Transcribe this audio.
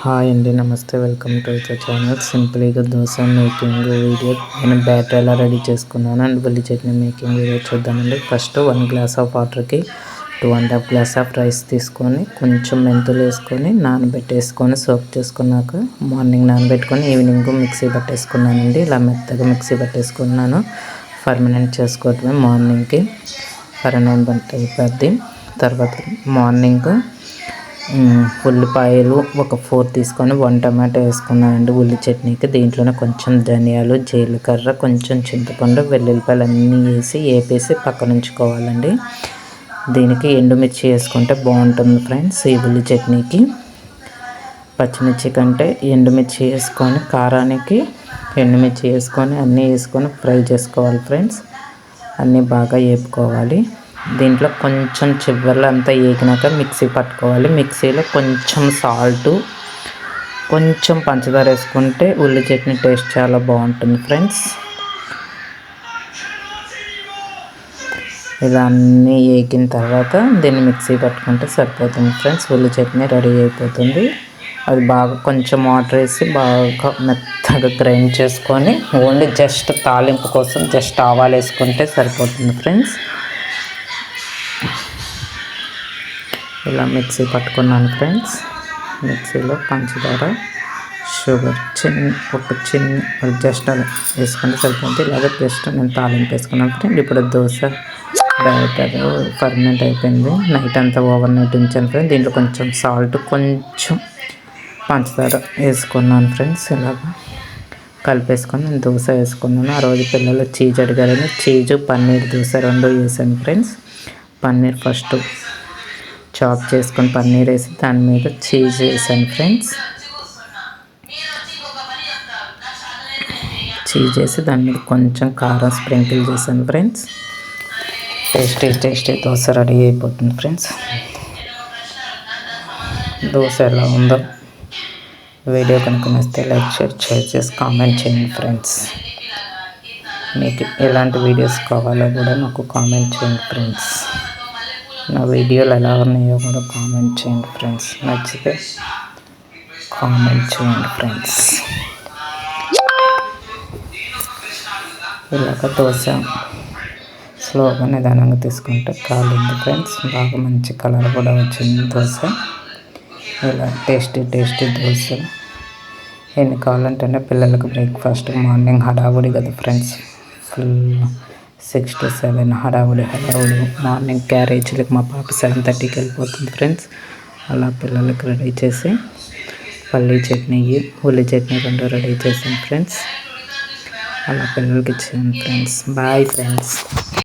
Hi అండి, నమస్తే. Welcome to the channel. సింపుల్గా దోశ మేకింగ్ వీడియో. నేను బ్యాటర్ ఎలా రెడీ చేసుకున్నాను అండ్ ఉల్లి చట్నీ మేకింగ్ వీడియో చూద్దామండి. ఫస్ట్ 1 గ్లాస్ ఆఫ్ వాటర్కి 2.5 గ్లాస్ ఆఫ్ రైస్ తీసుకొని కొంచెం మెంతులు వేసుకొని నానబెట్టేసుకొని సోక్ చేసుకున్నాక మార్నింగ్ నానబెట్టుకొని ఈవినింగ్ మిక్సీ పట్టేసుకున్నానండి. ఇలా మెత్తగా మిక్సీ పట్టేసుకున్నాను. ఫర్మినెంట్ చేసుకోవటమే మార్నింగ్కి ఫర్మినెంట్ అయిపోద్ది. తర్వాత మార్నింగ్ ఉల్లిపాయలు ఒక 4 తీసుకొని 1 టమాటో వేసుకున్నానండి ఉల్లి చట్నీకి. దీంట్లోనే కొంచెం ధనియాలు, జీలకర్ర, కొంచెం చింతపండు, వెల్లుల్లిపాయలు అన్నీ వేపేసి పక్కన ఉంచుకోవాలండి. దీనికి ఎండుమిర్చి వేసుకుంటే బాగుంటుంది ఫ్రెండ్స్. ఈ ఉల్లి చట్నీకి పచ్చిమిర్చి కంటే ఎండుమిర్చి వేసుకొని కారానికి ఎండుమిర్చి వేసుకొని అన్నీ వేసుకొని ఫ్రై చేసుకోవాలి ఫ్రెండ్స్. అన్నీ బాగా వేపుకోవాలి. దీంట్లో కొంచెం చివర్లు అంతా వేగినాక మిక్సీ పట్టుకోవాలి. మిక్సీలో కొంచెం సాల్టు, కొంచెం పంచదార వేసుకుంటే ఉల్లి చట్నీ టేస్ట్ చాలా బాగుంటుంది ఫ్రెండ్స్. ఇలా అన్నీ వేగిన తర్వాత దీన్ని మిక్సీ పట్టుకుంటే సరిపోతుంది ఫ్రెండ్స్. ఉల్లి చట్నీ రెడీ అయిపోతుంది. అది బాగా కొంచెం వాటర్ వేసి బాగా మెత్తగా గ్రైండ్ చేసుకొని ఓన్లీ జస్ట్ తాలింపు కోసం జస్ట్ ఆవాలు వేసుకుంటే సరిపోతుంది ఫ్రెండ్స్. ఇలా మిక్సీ పట్టుకున్నాను ఫ్రెండ్స్. మిక్సీలో పంచదార, షుగర్ చిన్న జస్ట్ అలా వేసుకుంటే సరిపోతుంది. ఇలాగే జస్ట్ నేను తాలింపు వేసుకున్నాను ఫ్రెండ్. ఇప్పుడు దోశ బ్యాటర్ ఫర్మెంట్ అయిపోయింది. నైట్ అంతా ఓవర్ నైట్ ఉంచాను ఫ్రెండ్. దీంట్లో కొంచెం సాల్ట్, కొంచెం పంచదార వేసుకున్నాను ఫ్రెండ్స్. ఇలాగా కలిపేసుకొని నేను దోశ వేసుకున్నాను. ఆ రోజు పిల్లలు చీజ్ అడిగారని చీజు పన్నీర్ దోశ 2 వేసాను ఫ్రెండ్స్. పన్నీర్ ఫస్ట్ చాప్ చేసుకొని పన్నీర్ వేసి దాని మీద చీజ్ వేసాను ఫ్రెండ్స్. చీజ్ వేసి దాని మీద కొంచెం కారం స్ప్రింకిల్ చేశాను ఫ్రెండ్స్. టేస్టీ దోశ రెడీ అయిపోతుంది ఫ్రెండ్స్. దోశ ఎలా ఉందో వీడియో కనుక నచ్చితే లైక్, షేర్ చేసి కామెంట్ చేయండి ఫ్రెండ్స్. మీకు ఎలాంటి వీడియోస్ కావాలో కూడా నాకు కామెంట్ చేయండి ఫ్రెండ్స్. నా వీడియోలు ఎలా ఉన్నాయో కూడా కామెంట్ చేయండి ఫ్రెండ్స్. నచ్చితే కామెంట్ చేయండి ఫ్రెండ్స్. ఇలాగ దోశ స్లోగా నిదానంగా తీసుకుంటే కాలింది ఫ్రెండ్స్. బాగా మంచి కలర్ కూడా వచ్చింది దోశ. ఇలా టేస్టీ దోశ ఎన్ని కావాలంటే పిల్లలకి బ్రేక్ఫాస్ట్ మార్నింగ్ హడావుడి కదా ఫ్రెండ్స్. ఫుల్ 6 to 7 హడావుడి మార్నింగ్ క్యారేజీలకు మా పాప 7:30కి వెళ్ళిపోతుంది ఫ్రెండ్స్. అలా పిల్లలకి రెడీ చేసి పల్లీ చట్నీ, ఉల్లి చట్నీ 2 రెడీ చేసాను ఫ్రెండ్స్. అలా పిల్లలకి ఇచ్చాను ఫ్రెండ్స్. Bye friends.